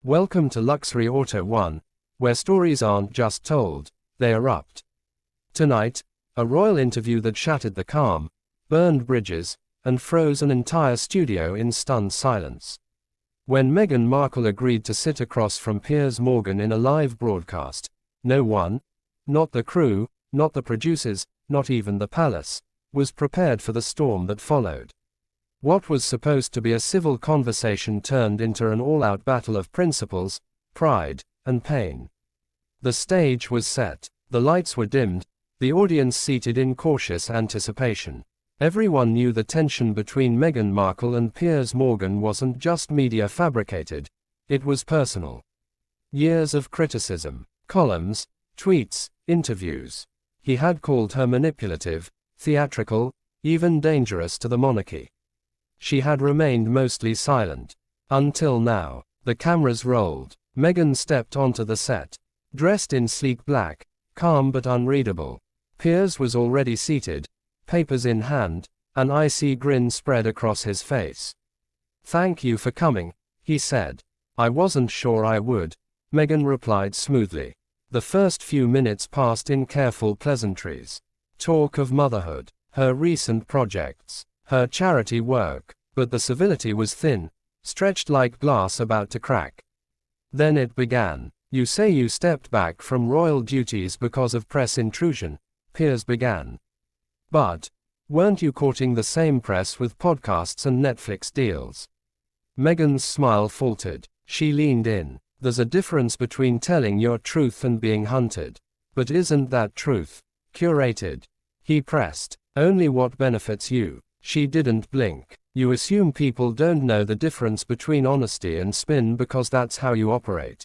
Welcome to Luxury Auto 1, where stories aren't just told, they erupt. Tonight, a royal interview that shattered the calm, burned bridges, and froze an entire studio in stunned silence. When Meghan Markle agreed to sit across from Piers Morgan in a live broadcast, no one, not the crew, not the producers, not even the palace, was prepared for the storm that followed. What was supposed to be a civil conversation turned into an all-out battle of principles, pride, and pain. The stage was set, the lights were dimmed, the audience seated in cautious anticipation. Everyone knew the tension between Meghan Markle and Piers Morgan wasn't just media fabricated, it was personal. Years of criticism, columns, tweets, interviews. He had called her manipulative, theatrical, even dangerous to the monarchy. She had remained mostly silent. Until now. The cameras rolled. Meghan stepped onto the set. Dressed in sleek black, calm but unreadable. Piers was already seated, papers in hand, an icy grin spread across his face. "Thank you for coming," he said. "I wasn't sure I would," Meghan replied smoothly. The first few minutes passed in careful pleasantries. Talk of motherhood, her recent projects, her charity work, but the civility was thin, stretched like glass about to crack. Then it began. "You say you stepped back from royal duties because of press intrusion," Piers began. "But weren't you courting the same press with podcasts and Netflix deals?" Meghan's smile faltered. She leaned in. "There's a difference between telling your truth and being hunted. But isn't that truth curated?" He pressed. "Only what benefits you." She didn't blink. "You assume people don't know the difference between honesty and spin because that's how you operate."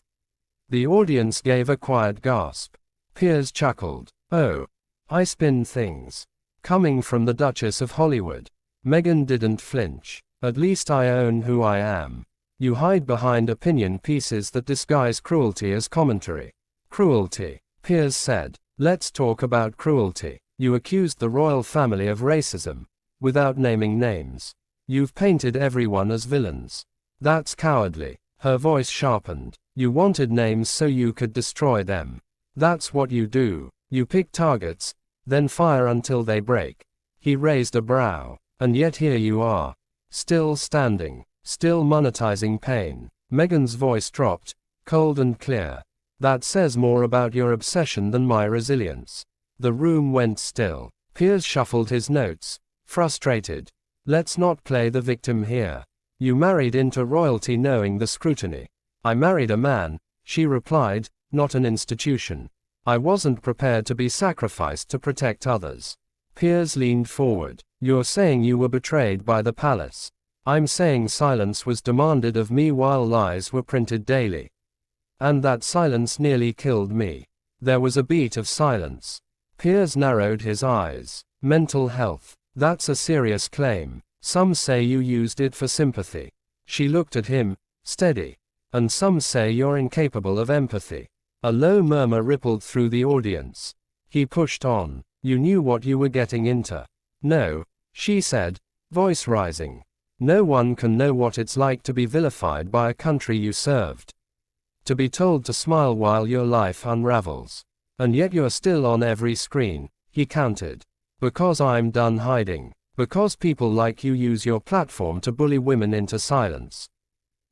The audience gave a quiet gasp. Piers chuckled. "Oh, I spin things. Coming from the Duchess of Hollywood." Meghan didn't flinch. "At least I own who I am. You hide behind opinion pieces that disguise cruelty as commentary." "Cruelty," Piers said. "Let's talk about cruelty. You accused the royal family of racism, without naming names. You've painted everyone as villains. That's cowardly." Her voice sharpened. "You wanted names so you could destroy them. That's what you do. You pick targets, then fire until they break." He raised a brow. "And yet here you are. Still standing. Still monetizing pain." Meghan's voice dropped, cold and clear. "That says more about your obsession than my resilience." The room went still. Piers shuffled his notes, frustrated. "Let's not play the victim here. You married into royalty knowing the scrutiny." "I married a man," she replied, "not an institution. I wasn't prepared to be sacrificed to protect others." Piers leaned forward. "You're saying you were betrayed by the palace. I'm saying silence was demanded of me while lies were printed daily. And that silence nearly killed me." There was a beat of silence. Piers narrowed his eyes. "Mental health. That's a serious claim. Some say you used it for sympathy." She looked at him, steady. "And some say you're incapable of empathy." A low murmur rippled through the audience. He pushed on. "You knew what you were getting into." "No," she said, voice rising. "No one can know what it's like to be vilified by a country you served. To be told to smile while your life unravels. And yet you're still on every screen," he countered. "Because I'm done hiding. Because people like you use your platform to bully women into silence."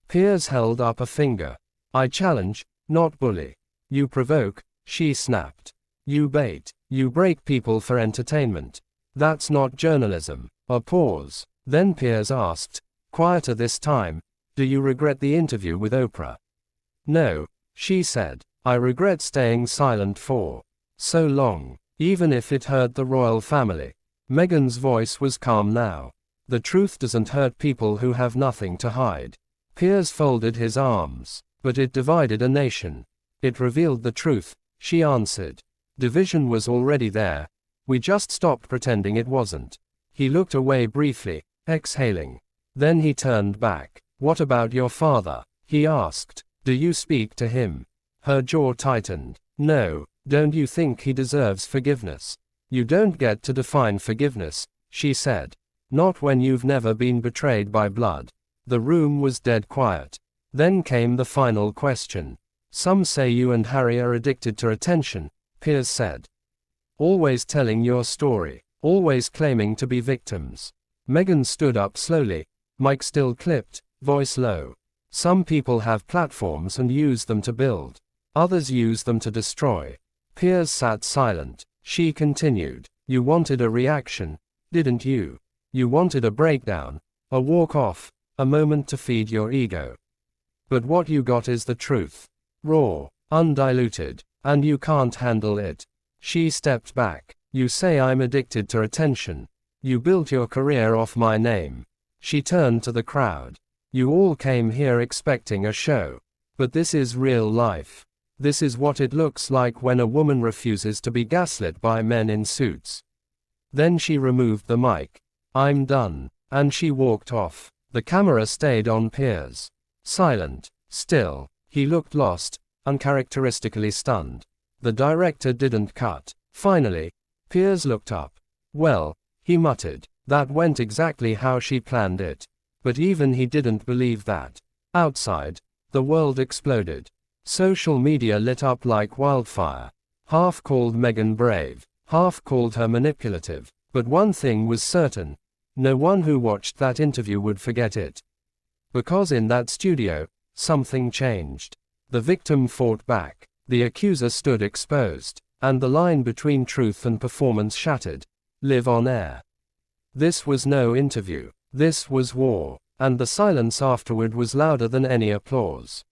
Piers held up a finger. "I challenge, not bully. You provoke," she snapped. "You bait. You break people for entertainment. That's not journalism." A pause. Then Piers asked, quieter this time, "Do you regret the interview with Oprah?" "No," she said. "I regret staying silent for so long, even if it hurt the royal family." Meghan's voice was calm now. "The truth doesn't hurt people who have nothing to hide." Piers folded his arms. "But it divided a nation." "It revealed the truth," she answered. "Division was already there. We just stopped pretending it wasn't." He looked away briefly, exhaling. Then he turned back. "What about your father?" he asked. "Do you speak to him?" Her jaw tightened. "No. Don't you think he deserves forgiveness?" "You don't get to define forgiveness," she said. "Not when you've never been betrayed by blood." The room was dead quiet. Then came the final question. Some say you and Harry are addicted to attention, Piers said. Always telling your story. Always claiming to be victims. Meghan stood up slowly, mic still clipped, voice low. Some people have platforms and use them to build. Others use them to destroy. Piers sat silent. She continued. You wanted a reaction, didn't you? You wanted a breakdown, a walk off, a moment to feed your ego. But what you got is the truth. Raw, undiluted, and you can't handle it. She stepped back. You say I'm addicted to attention. You built your career off my name. She turned to the crowd. You all came here expecting a show. But this is real life. This is what it looks like when a woman refuses to be gaslit by men in suits. Then she removed the mic. I'm done. And she walked off. The camera stayed on Piers. Silent. Still. He looked lost, uncharacteristically stunned. The director didn't cut. Finally, Piers looked up. Well, he muttered, that went exactly how she planned it. But even he didn't believe that. Outside, the world exploded. Social media lit up like wildfire. Half called Meghan brave, half called her manipulative. But one thing was certain. No one who watched that interview would forget it. Because in that studio, something changed. The victim fought back. The accuser stood exposed. And the line between truth and performance shattered. Live on air. This was no interview. This was war. And the silence afterward was louder than any applause.